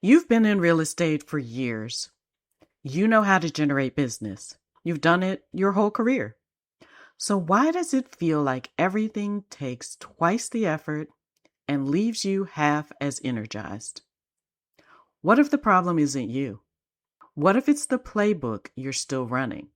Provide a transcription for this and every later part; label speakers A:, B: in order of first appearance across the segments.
A: You've been in real estate for years. You know how to generate business. You've done it your whole career. So why does it feel like everything takes twice the effort and leaves you half as energized? What if the problem isn't you? What if it's the playbook you're still running?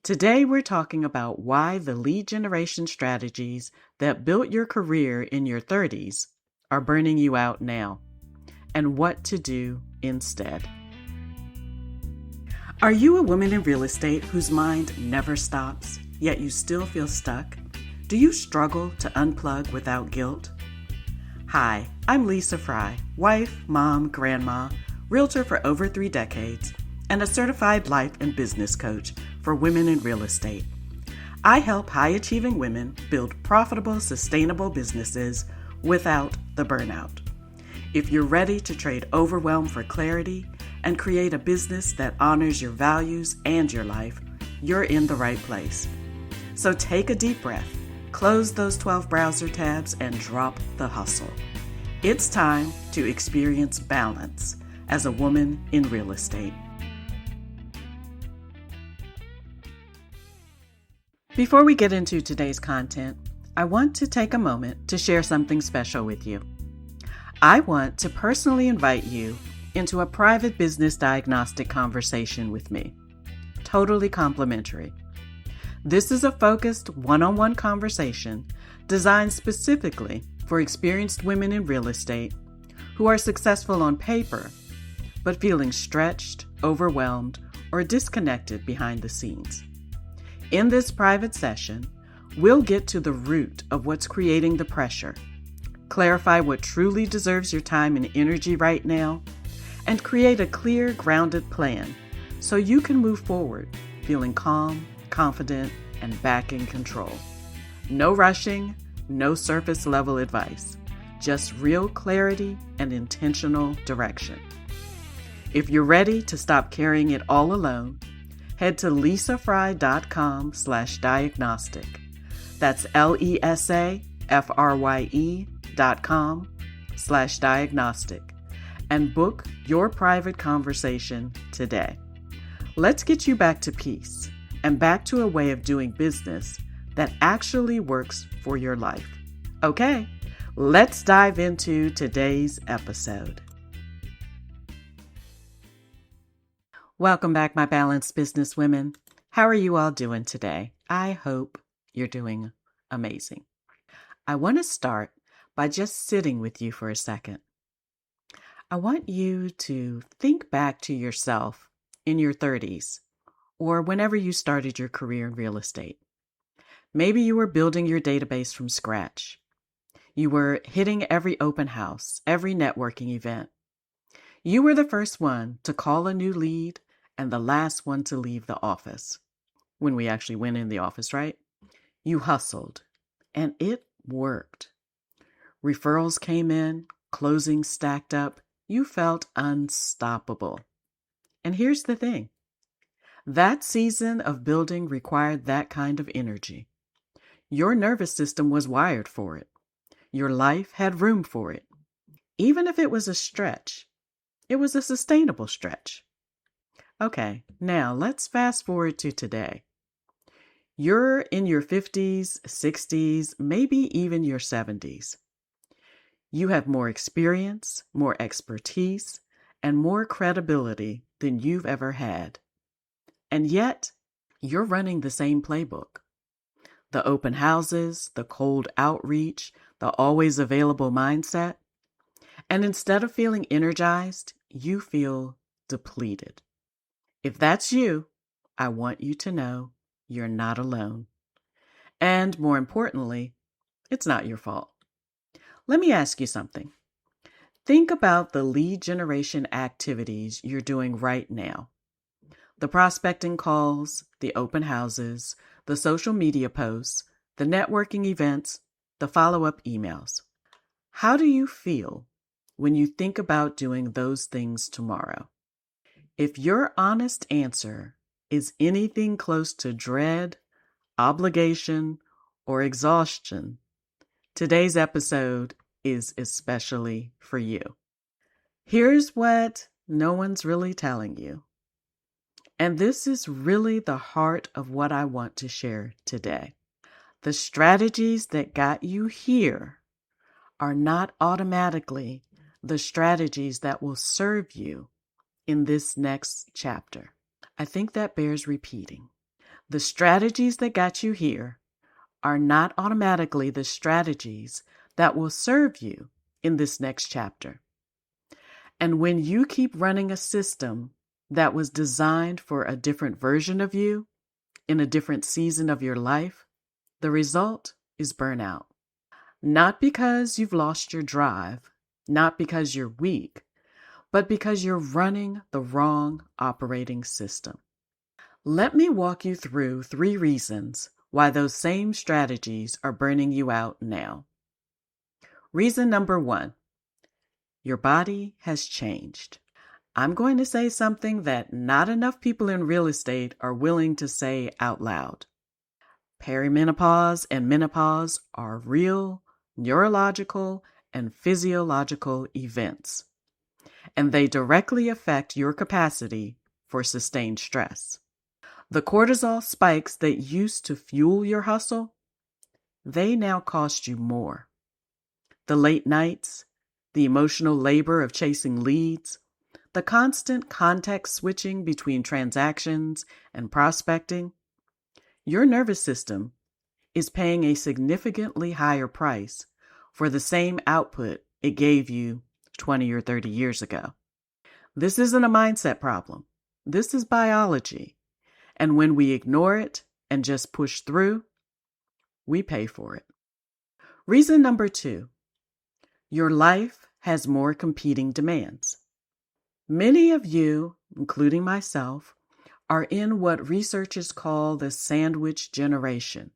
A: Today, we're talking about why the lead generation strategies that built your career in your 30s are burning you out now, and what to do instead. Are you a woman in real estate whose mind never stops, yet you still feel stuck? Do you struggle to unplug without guilt? Hi, I'm Lesa Frye, wife, mom, grandma, realtor for over 3 decades, and a certified life and business coach for women in real estate. I help high-achieving women build profitable, sustainable businesses without the burnout. If you're ready to trade overwhelm for clarity and create a business that honors your values and your life, you're in the right place. So take a deep breath, close those 12 browser tabs, and drop the hustle. It's time to experience balance as a woman in real estate. Before we get into today's content, I want to take a moment to share something special with you. I want to personally invite you into a private business diagnostic conversation with me. Totally complimentary. This is a focused one-on-one conversation designed specifically for experienced women in real estate who are successful on paper, but feeling stretched, overwhelmed, or disconnected behind the scenes. In this private session, we'll get to the root of what's creating the pressure, clarify what truly deserves your time and energy right now, and create a clear, grounded plan so you can move forward feeling calm, confident, and back in control. No rushing, no surface level advice, just real clarity and intentional direction. If you're ready to stop carrying it all alone, head to lesafrye.com/diagnostic. That's LESAFRYE.com/diagnostic and book your private conversation today. Let's get you back to peace and back to a way of doing business that actually works for your life. Okay, let's dive into today's episode. Welcome back, my balanced business women. How are you all doing today? I hope you're doing amazing. I want to start by just sitting with you for a second. I want you to think back to yourself in your 30s or whenever you started your career in real estate. Maybe you were building your database from scratch. You were hitting every open house, every networking event. You were the first one to call a new lead and the last one to leave the office. When we actually went in the office, right? You hustled, and it worked. Referrals came in, closings stacked up. You felt unstoppable. And here's the thing. That season of building required that kind of energy. Your nervous system was wired for it. Your life had room for it. Even if it was a stretch, it was a sustainable stretch. Okay, now let's fast forward to today. You're in your 50s, 60s, maybe even your 70s. You have more experience, more expertise, and more credibility than you've ever had. And yet, you're running the same playbook. The open houses, the cold outreach, the always available mindset. And instead of feeling energized, you feel depleted. If that's you, I want you to know you're not alone. And more importantly, it's not your fault. Let me ask you something. Think about the lead generation activities you're doing right now. The prospecting calls, the open houses, the social media posts, the networking events, the follow-up emails. How do you feel when you think about doing those things tomorrow? If your honest answer is anything close to dread, obligation, or exhaustion, today's episode is especially for you. Here's what no one's really telling you. And this is really the heart of what I want to share today. The strategies that got you here are not automatically the strategies that will serve you in this next chapter. I think that bears repeating. The strategies that got you here are not automatically the strategies that will serve you in this next chapter. And when you keep running a system that was designed for a different version of you in a different season of your life, the result is burnout. Not because you've lost your drive, not because you're weak, but because you're running the wrong operating system. Let me walk you through 3 reasons why those same strategies are burning you out now. Reason number 1, your body has changed. I'm going to say something that not enough people in real estate are willing to say out loud. Perimenopause and menopause are real neurological and physiological events, and they directly affect your capacity for sustained stress. The cortisol spikes that used to fuel your hustle, they now cost you more. The late nights, the emotional labor of chasing leads, the constant context switching between transactions and prospecting, your nervous system is paying a significantly higher price for the same output it gave you 20 or 30 years ago. This isn't a mindset problem. This is biology. And when we ignore it and just push through, we pay for it. Reason number 2, your life has more competing demands. Many of you, including myself, are in what researchers call the sandwich generation.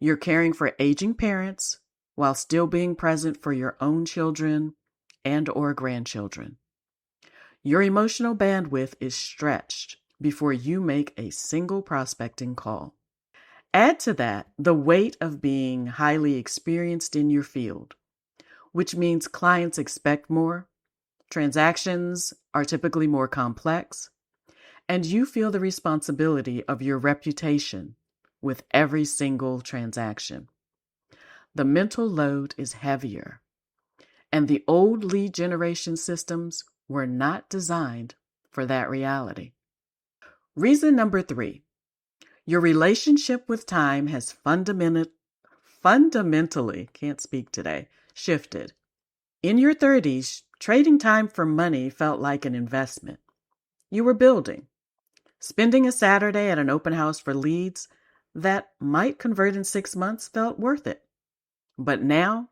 A: You're caring for aging parents while still being present for your own children and or grandchildren. Your emotional bandwidth is stretched before you make a single prospecting call. Add to that the weight of being highly experienced in your field, which means clients expect more, transactions are typically more complex, and you feel the responsibility of your reputation with every single transaction. The mental load is heavier, and the old lead generation systems were not designed for that reality. Reason number 3, your relationship with time has fundamentally, shifted. In your 30s, trading time for money felt like an investment. You were building. Spending a Saturday at an open house for leads that might convert in 6 months felt worth it. But now,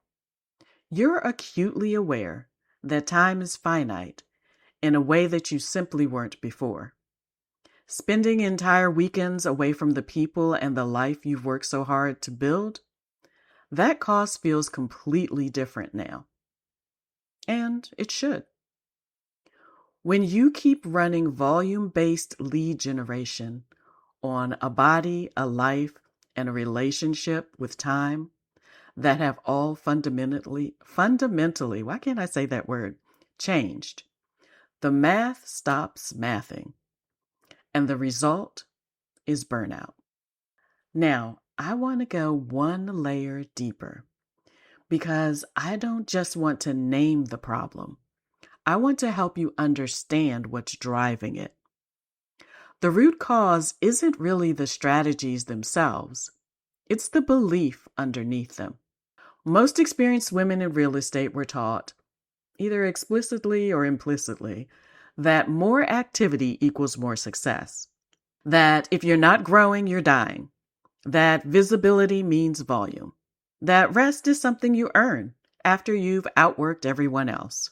A: you're acutely aware that time is finite in a way that you simply weren't before. Spending entire weekends away from the people and the life you've worked so hard to build, that cost feels completely different now. And it should. When you keep running volume-based lead generation on a body, a life, and a relationship with time that have all fundamentally, why can't I say that word, changed, the math stops mathing, and the result is burnout. Now, I want to go one layer deeper because I don't just want to name the problem. I want to help you understand what's driving it. The root cause isn't really the strategies themselves. It's the belief underneath them. Most experienced women in real estate were taught, either explicitly or implicitly, that more activity equals more success. That if you're not growing, you're dying. That visibility means volume. That rest is something you earn after you've outworked everyone else.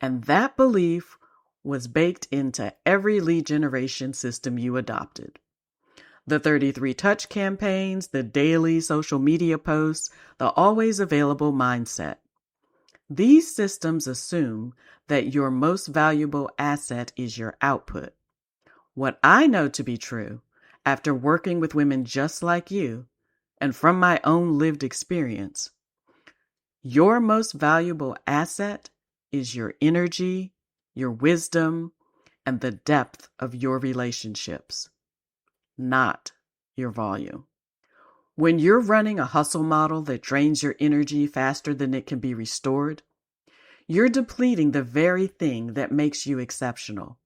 A: And that belief was baked into every lead generation system you adopted. The 33 touch campaigns, the daily social media posts, the always available mindset. These systems assume that your most valuable asset is your output. What I know to be true, after working with women just like you, and from my own lived experience, your most valuable asset is your energy, your wisdom, and the depth of your relationships, not your volume. When you're running a hustle model that drains your energy faster than it can be restored, you're depleting the very thing that makes you exceptional.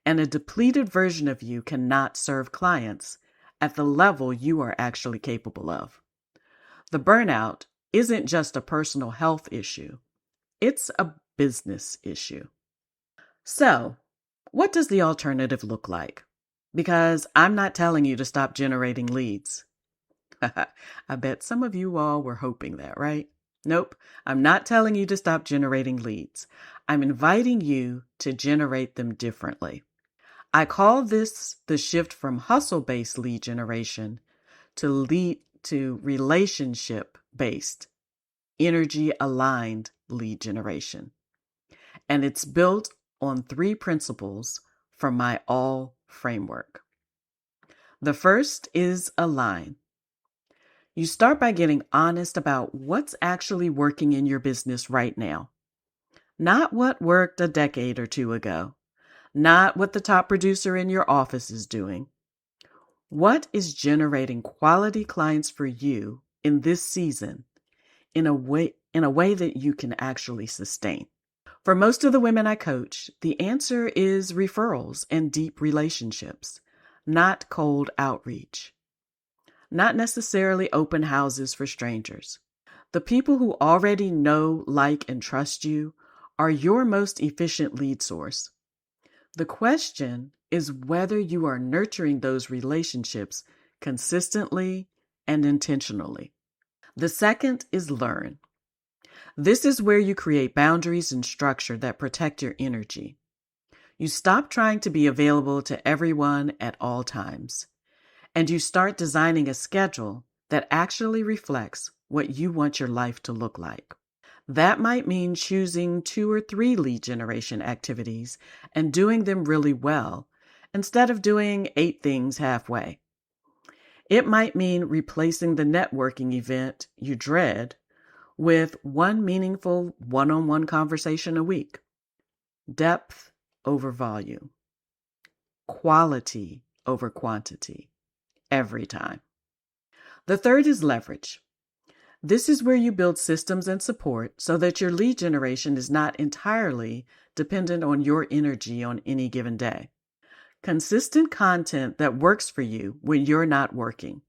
A: And a depleted version of you cannot serve clients at the level you are actually capable of. The burnout isn't just a personal health issue, it's a business issue. So, what does the alternative look like? Because I'm not telling you to stop generating leads. I bet some of you all were hoping that, right? Nope, I'm not telling you to stop generating leads. I'm inviting you to generate them differently. I call this the shift from hustle-based lead generation to relationship-based, energy-aligned lead generation. And it's built on 3 principles from my ALL framework. The first is align. You start by getting honest about what's actually working in your business right now. Not what worked a decade or 2 ago. Not what the top producer in your office is doing. What is generating quality clients for you in this season in a way that you can actually sustain? For most of the women I coach, the answer is referrals and deep relationships, not cold outreach. Not necessarily open houses for strangers. The people who already know, like, and trust you are your most efficient lead source. The question is whether you are nurturing those relationships consistently and intentionally. The second is learn. This is where you create boundaries and structure that protect your energy. You stop trying to be available to everyone at all times, and you start designing a schedule that actually reflects what you want your life to look like. That might mean choosing 2 or 3 lead generation activities and doing them really well instead of doing 8 things halfway. It might mean replacing the networking event you dread with one meaningful one-on-one conversation a week. Depth over volume. Quality over quantity. Every time. The third is leverage. This is where you build systems and support so that your lead generation is not entirely dependent on your energy on any given day. Consistent content that works for you when you're not working.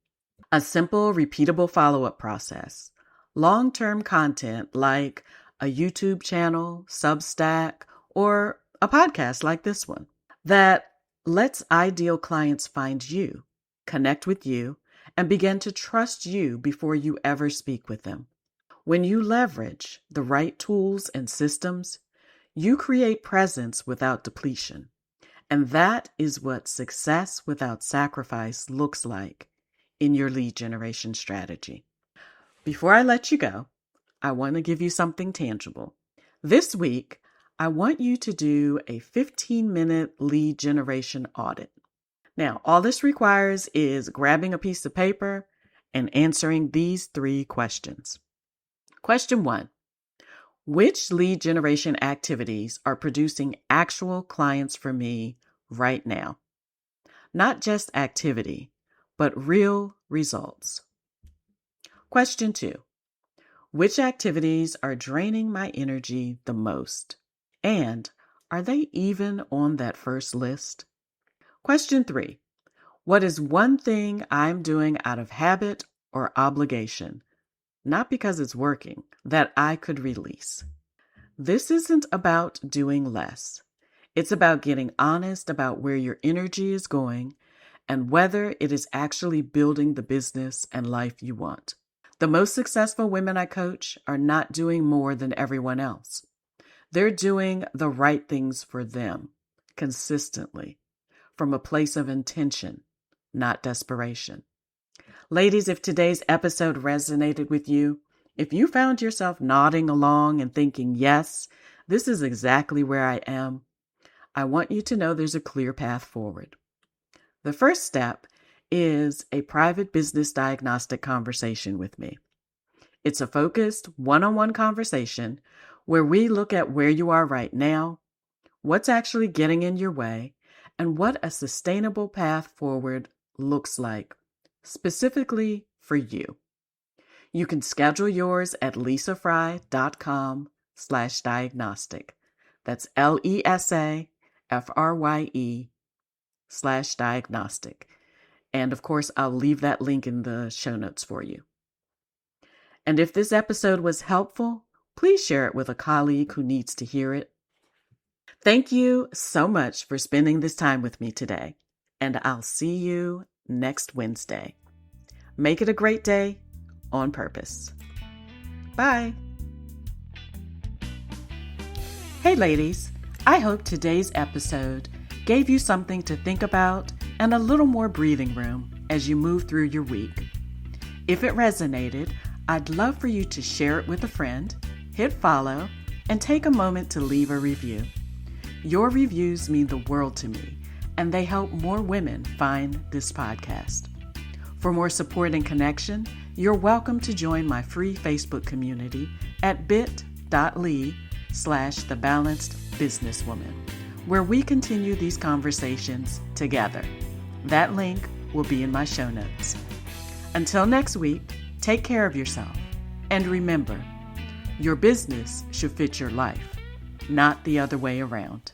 A: A simple, repeatable follow-up process. Long-term content like a YouTube channel, Substack, or a podcast like this one that lets ideal clients find you, connect with you, and begin to trust you before you ever speak with them. When you leverage the right tools and systems, you create presence without depletion. And that is what success without sacrifice looks like in your lead generation strategy. Before I let you go, I want to give you something tangible. This week, I want you to do a 15-minute lead generation audit. Now, all this requires is grabbing a piece of paper and answering these 3 questions. Question 1, which lead generation activities are producing actual clients for me right now? Not just activity, but real results. Question 2, which activities are draining my energy the most? And are they even on that first list? Question 3, what is one thing I'm doing out of habit or obligation, not because it's working, that I could release? This isn't about doing less. It's about getting honest about where your energy is going and whether it is actually building the business and life you want. The most successful women I coach are not doing more than everyone else. They're doing the right things for them consistently from a place of intention, not desperation. Ladies, if today's episode resonated with you, if you found yourself nodding along and thinking, yes, this is exactly where I am, I want you to know there's a clear path forward. The first step is a private business diagnostic conversation with me. It's a focused one-on-one conversation where we look at where you are right now, what's actually getting in your way, and what a sustainable path forward looks like, specifically for you. You can schedule yours at lesafrye.com/diagnostic. That's LESAFRYE/diagnostic. And of course, I'll leave that link in the show notes for you. And if this episode was helpful, please share it with a colleague who needs to hear it. Thank you so much for spending this time with me today, and I'll see you next Wednesday. Make it a great day on purpose. Bye. Hey ladies, I hope today's episode gave you something to think about and a little more breathing room as you move through your week. If it resonated, I'd love for you to share it with a friend, hit follow, and take a moment to leave a review. Your reviews mean the world to me, and they help more women find this podcast. For more support and connection, you're welcome to join my free Facebook community at bit.ly/thebalancedbusinesswoman, where we continue these conversations together. That link will be in my show notes. Until next week, take care of yourself. And remember, your business should fit your life, not the other way around.